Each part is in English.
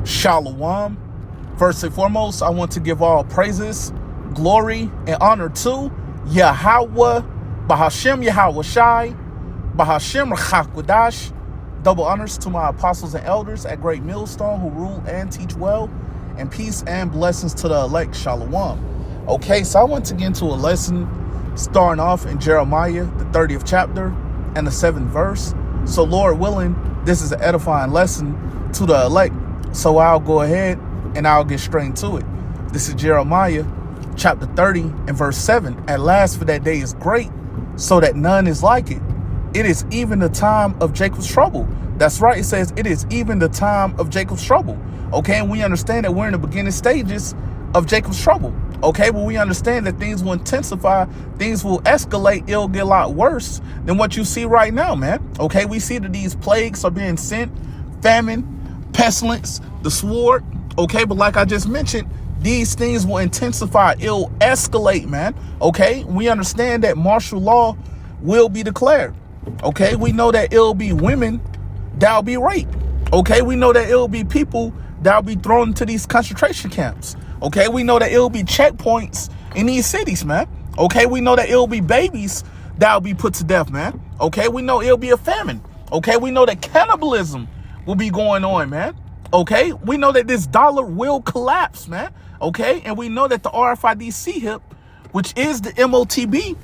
Shalom. First and foremost, I want to give all praises, glory, and honor to Yahweh, Bahashem Yahweh Shai, Bahashem Rachakwadash. Double honors to my apostles and elders at Great Millstone who rule and teach well, and peace and blessings to the elect. Shalom. Okay, so I want to get into a lesson starting off in Jeremiah, the 30th chapter and the 7th verse. So Lord willing, this is an edifying lesson to the elect. So I'll go ahead and I'll get straight into it. This is Jeremiah chapter 30 and verse 7. At last, for that day is great, so that none is like it. It is even the time of Jacob's trouble. That's right. It says it is even the time of Jacob's trouble. Okay. And we understand that we're in the beginning stages of Jacob's trouble. Okay. But we understand that things will intensify. Things will escalate. It'll get a lot worse than what you see right now, man. Okay. We see that these plagues are being sent, famine, pestilence, the sword. Okay. But like I just mentioned, these things will intensify. It'll escalate, man. Okay. We understand that martial law will be declared. Okay, we know that it'll be women that'll be raped. Okay, we know that it'll be people that'll be thrown into these concentration camps. Okay, we know that it'll be checkpoints in these cities, man. Okay, we know that it'll be babies that'll be put to death, man. Okay, we know it'll be a famine. Okay, we know that cannibalism will be going on, man. Okay, we know that this dollar will collapse, man. Okay, and we know that the RFID CHIP, which is the MOTB,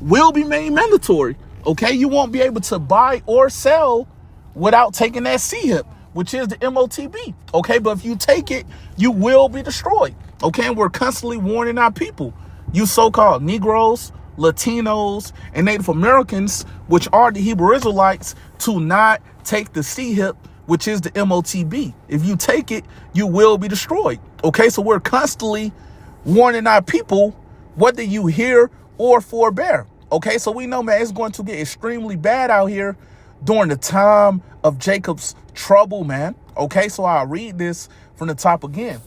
will be made mandatory. Okay, you won't be able to buy or sell without taking that CHIP, which is the MOTB. Okay, but if you take it, you will be destroyed. Okay, and we're constantly warning our people, you so-called Negroes, Latinos, and Native Americans, which are the Hebrew Israelites, to not take the CHIP, which is the MOTB. If you take it, you will be destroyed. Okay, so we're constantly warning our people, whether you hear or forbear. Okay, so we know, man, it's going to get extremely bad out here during the time of Jacob's trouble, man. Okay, so I'll read this from the top again.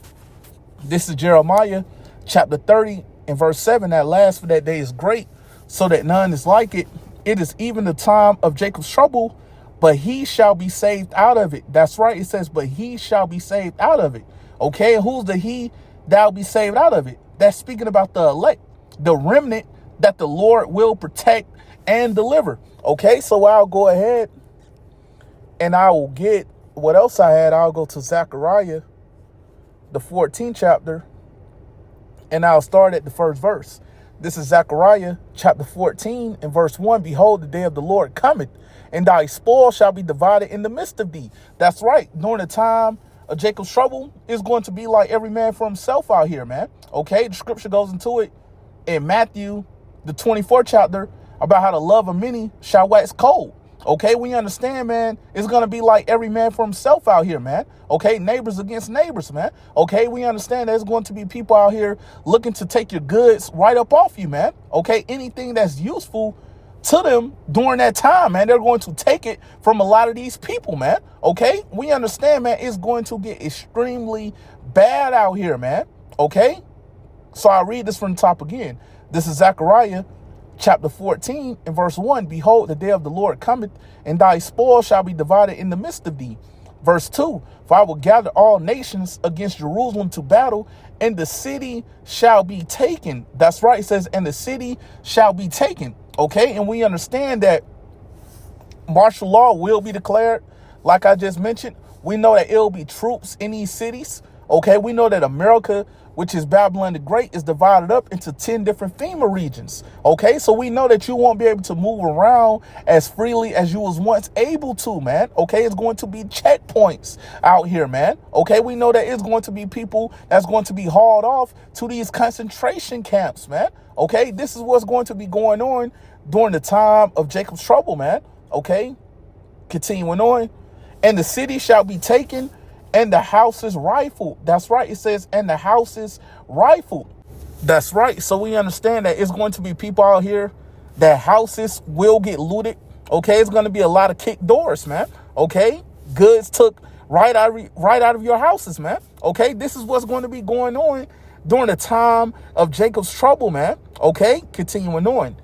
This is Jeremiah chapter 30 and verse 7. At last, for that day is great, so that none is like it. It is even the time of Jacob's trouble, but he shall be saved out of it. That's right. It says, but he shall be saved out of it. Okay, and who's the he that'll be saved out of it? That's speaking about the elect, the remnant that the Lord will protect and deliver. Okay, so I'll go ahead and I will get what else I had. I'll go to Zechariah, the 14th chapter, and I'll start at the first verse. This is Zechariah chapter 14 and verse 1. Behold, the day of the Lord cometh, and thy spoil shall be divided in the midst of thee. That's right. During the time of Jacob's trouble, it's going to be like every man for himself out here, man. Okay, the scripture goes into it in Matthew, the 24th chapter, about how the love of many shall wax cold. Okay, we understand, man, it's going to be like every man for himself out here, man. Okay, neighbors against neighbors, man. Okay, we understand there's going to be people out here looking to take your goods right up off you, man. Okay, anything that's useful to them during that time, man, they're going to take it from a lot of these people, man. Okay, we understand, man, it's going to get extremely bad out here, man. Okay, so I'll read this from the top again. This is Zechariah chapter 14 and verse 1. Behold, the day of the Lord cometh, and thy spoil shall be divided in the midst of thee. Verse 2. For I will gather all nations against Jerusalem to battle, and the city shall be taken. That's right. It says, and the city shall be taken. Okay. And we understand that martial law will be declared. Like I just mentioned, we know that it'll be troops in these cities. Okay. We know that America, which is Babylon the Great, is divided up into 10 different FEMA regions. Okay, so we know that you won't be able to move around as freely as you was once able to, man. Okay, it's going to be checkpoints out here, man. Okay, we know that it's going to be people that's going to be hauled off to these concentration camps, man. Okay, this is what's going to be going on during the time of Jacob's trouble, man. Okay, continuing on. And the city shall be taken, and the house is rifled. That's right. It says, and the house is rifled. That's right. So we understand that it's going to be people out here that houses will get looted. Okay. It's going to be a lot of kicked doors, man. Okay. Goods took right out of your houses, man. Okay. This is what's going to be going on during the time of Jacob's trouble, man. Okay. Continuing on.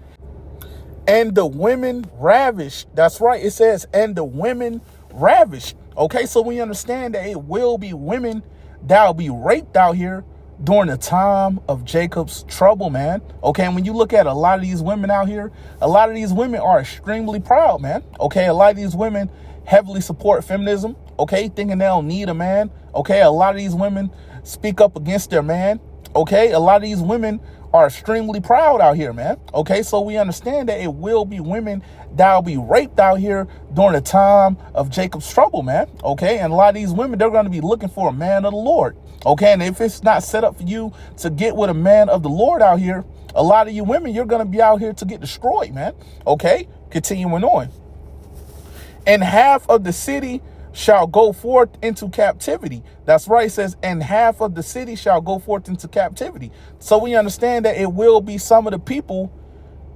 And the women ravished. That's right. It says, and the women ravished. Okay, so we understand that it will be women that will be raped out here during the time of Jacob's trouble, man. Okay, and when you look at a lot of these women out here, a lot of these women are extremely proud, man. Okay, a lot of these women heavily support feminism, okay, thinking they don't need a man. Okay, a lot of these women speak up against their man. Okay, a lot of these women are extremely proud out here, man. Okay, so we understand that it will be women that will be raped out here during the time of Jacob's trouble, man. Okay, and a lot of these women, they're going to be looking for a man of the Lord. Okay, and if it's not set up for you to get with a man of the Lord out here, a lot of you women, you're going to be out here to get destroyed, man. Okay, continuing on. And half of the city shall go forth into captivity. That's right. It says, and half of the city shall go forth into captivity. So we understand that it will be some of the people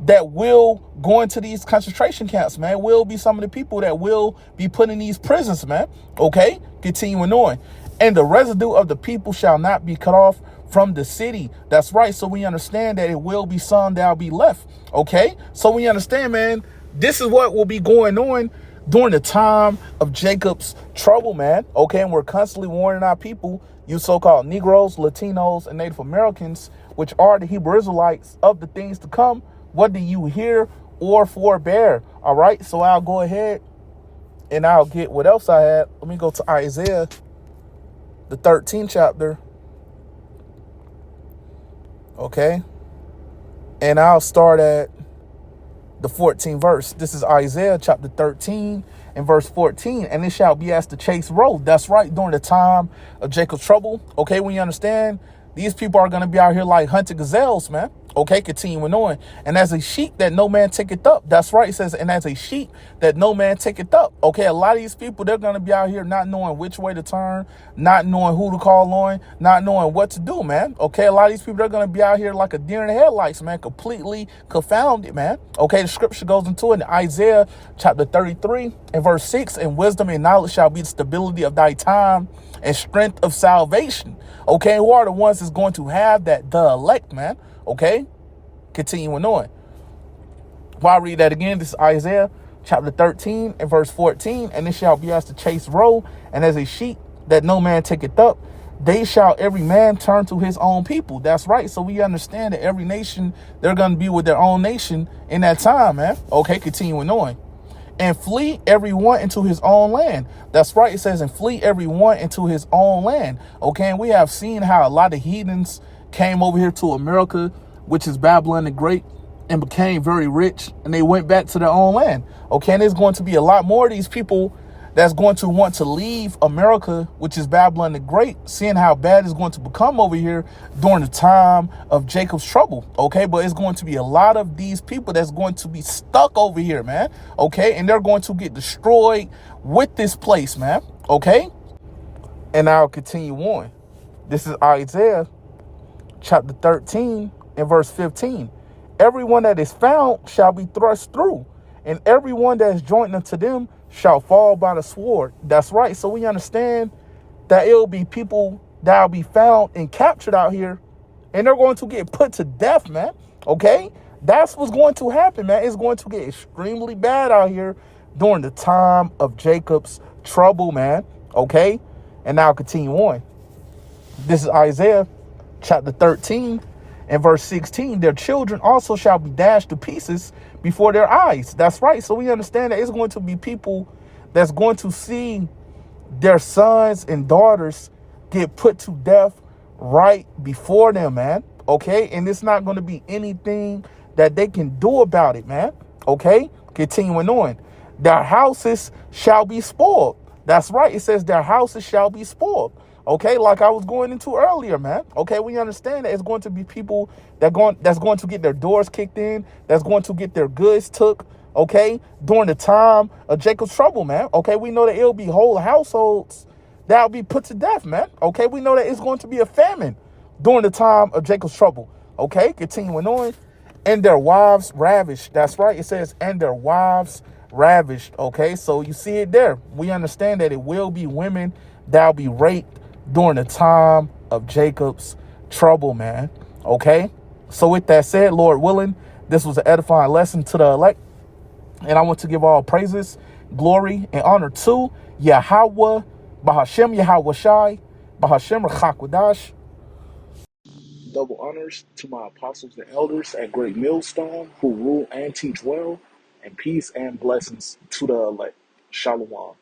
that will go into these concentration camps, man. It will be some of the people that will be put in these prisons, man. Okay, continuing on. And the residue of the people shall not be cut off from the city. That's right. So we understand that it will be some that will be left. Okay, so we understand, man, this is what will be going on during the time of Jacob's trouble, man. Okay, and we're constantly warning our people, you so-called Negroes, Latinos, and Native Americans, which are the Hebrew Israelites, of the things to come, whether you hear or forbear. All right, so I'll go ahead and I'll get what else I had. Let me go to Isaiah, the 13th chapter. Okay, and I'll start at the 14th verse. This is Isaiah chapter 13 and verse 14. And it shall be as the chase road. That's right. During the time of Jacob's trouble. Okay, when you understand, these people are going to be out here like hunted gazelles, man. Okay, continuing on. And as a sheep that no man taketh up. That's right. It says, and as a sheep that no man taketh up. Okay, a lot of these people, they're going to be out here not knowing which way to turn, not knowing who to call on, not knowing what to do, man. Okay, a lot of these people, they're going to be out here like a deer in the headlights, man, completely confounded, man. Okay, the scripture goes into it in Isaiah chapter 33 and verse 6. And wisdom and knowledge shall be the stability of thy time and strength of salvation. Okay, who are the ones that's going to have that? The elect, man. Okay, continuing on. Well, I'll read that again. This is Isaiah chapter 13 and verse 14. And it shall be as the chase road, and as a sheep that no man taketh up, they shall every man turn to his own people. That's right. So we understand that every nation, they're going to be with their own nation in that time, man. Okay, continuing on. And flee everyone into his own land. That's right. It says, and flee everyone into his own land. Okay, and we have seen how a lot of heathens came over here to America, which is Babylon the Great, and became very rich, and they went back to their own land. Okay, and there's going to be a lot more of these people that's going to want to leave America, which is Babylon the Great, seeing how bad it's going to become over here during the time of Jacob's trouble. Okay, but it's going to be a lot of these people that's going to be stuck over here, man. Okay, and they're going to get destroyed with this place, man. Okay, and I'll continue on. This is Isaiah chapter 13 and verse 15. Everyone that is found shall be thrust through, and everyone that is joined unto them shall fall by the sword. That's right. So we understand that it'll be people that'll be found and captured out here, and they're going to get put to death, man. Okay, that's what's going to happen, man. It's going to get extremely bad out here during the time of Jacob's trouble, man. Okay, and now continue on. This is Isaiah chapter 13 and verse 16. Their children also shall be dashed to pieces before their eyes. That's right. So we understand that it's going to be people that's going to see their sons and daughters get put to death right before them, man. Okay, and it's not going to be anything that they can do about it, man. Okay, continuing on. Their houses shall be spoiled. That's right. It says their houses shall be spoiled. Okay, like I was going into earlier, man. Okay, we understand that it's going to be people that's going to get their doors kicked in, that's going to get their goods took, okay, during the time of Jacob's trouble, man. Okay, we know that it'll be whole households that'll be put to death, man. Okay, we know that it's going to be a famine during the time of Jacob's trouble. Okay, continuing on. And their wives ravished. That's right. It says, and their wives ravished. Okay, so you see it there. We understand that it will be women that'll be raped during the time of Jacob's trouble, man. Okay, so with that said, Lord willing, this was an edifying lesson to the elect, and I want to give all praises, glory, and honor to Yahweh, Bahashem Yahweh Shai, Bahashem Rachakwadash. Double honors to my apostles and elders at Great Millstone who rule and teach well, and peace and blessings to the elect. Shalom.